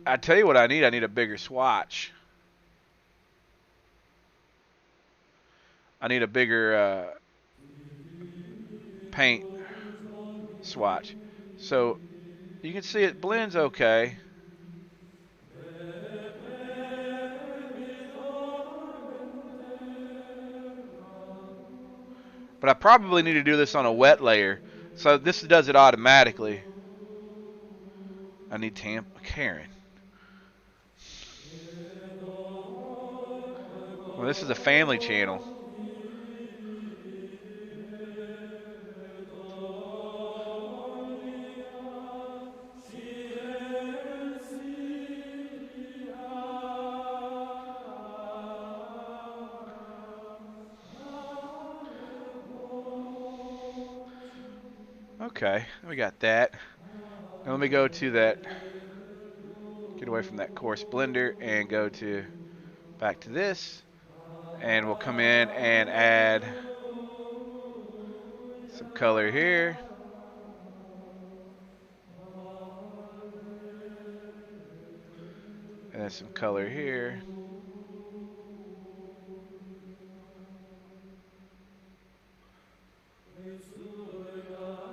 I tell you what I need. I need a bigger swatch. I need a bigger paint swatch. So you can see it blends okay. But I probably need to do this on a wet layer. So this does it automatically. I need Tampa Karen. Well, this is a family channel. Okay, we got that. Now let me go to that, get away from that coarse blender and go to back to this. And we'll come in and add some color here. And then some color here.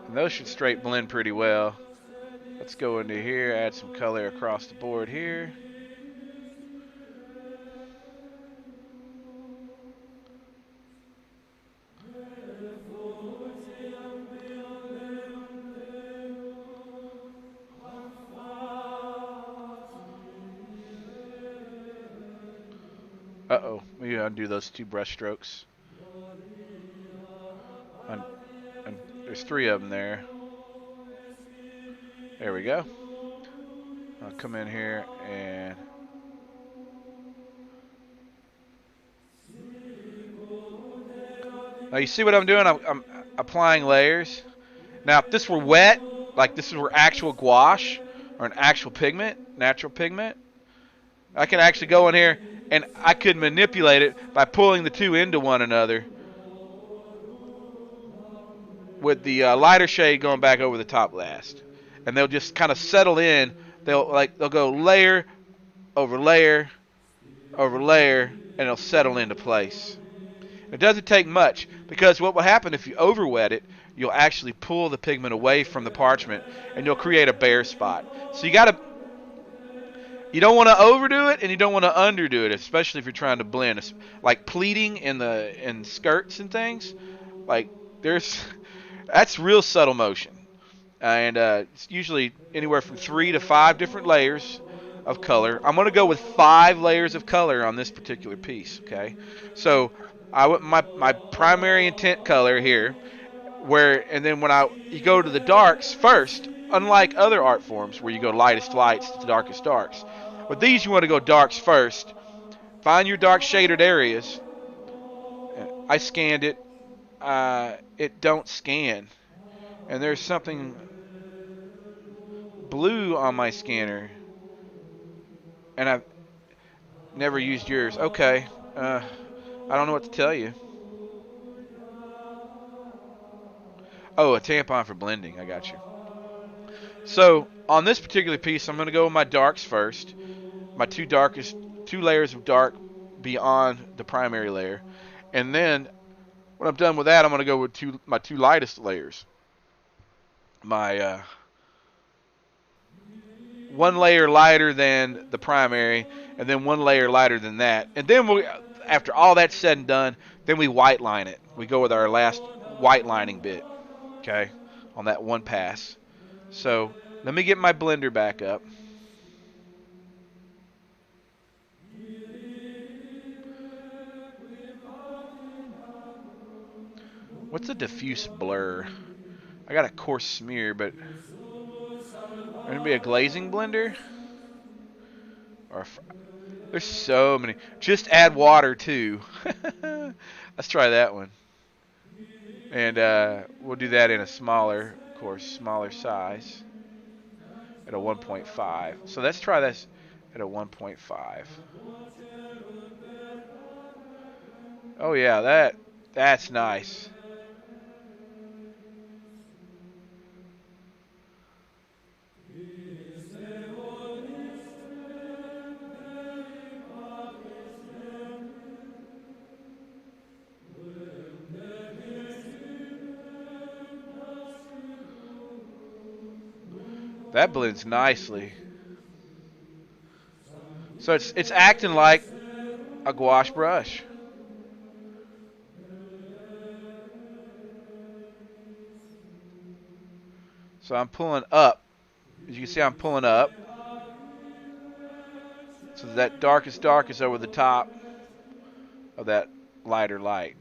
And those should straight blend pretty well. Let's go into here, add some color across the board here. Uh-oh, maybe undo those two brush strokes. And there's three of them there. There we go. I'll come in here and now you see what I'm doing? I'm applying layers. Now if this were wet, like this were actual gouache or an actual pigment, natural pigment, I can actually go in here and I could manipulate it by pulling the two into one another with the lighter shade going back over the top last. And they'll just kind of settle in. They'll go layer over layer over layer and it'll settle into place. It doesn't take much because what will happen if you over wet it, you'll actually pull the pigment away from the parchment and you'll create a bare spot. So you don't want to overdo it and you don't want to underdo it, especially if you're trying to blend. It's like pleating in skirts and things. Like there's that's real subtle motion, and it's usually anywhere from 3 to 5 different layers of color. I'm going to go with 5 layers of color on this particular piece. Okay, so I want my primary intent color here, and then when you go to the darks first, unlike other art forms where you go lightest lights to darkest darks. With these, you want to go darks first. Find your dark shaded areas. I scanned it. It don't scan. And there's something blue on my scanner. And I've never used yours. Okay. I don't know what to tell you. Oh, a tampon for blending. I got you. So on this particular piece, I'm going to go with my darks first. My two layers of dark beyond the primary layer. And then when I'm done with that, I'm going to go with my two lightest layers. My one layer lighter than the primary, and then one layer lighter than that. And then after all that's said and done, then we white line it. We go with our last white lining bit, okay, on that one pass. So let me get my blender back up. What's a diffuse blur? I got a coarse smear, but going to be a glazing blender? There's so many. Just add water too. Let's try that one. And we'll do that in a smaller, of course, smaller size at a 1.5. So let's try this at a 1.5. Oh yeah, that's nice. That blends nicely. So it's acting like a gouache brush. So I'm pulling up. As you can see, I'm pulling up. So that dark is over the top of that lighter light.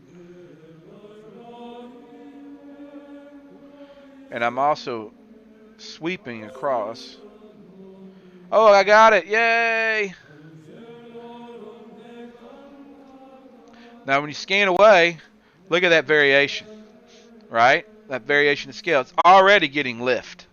And I'm also sweeping across. Oh, I got it. Yay! Now when you scan away, look at that variation, right? That variation of scale. It's already getting lift.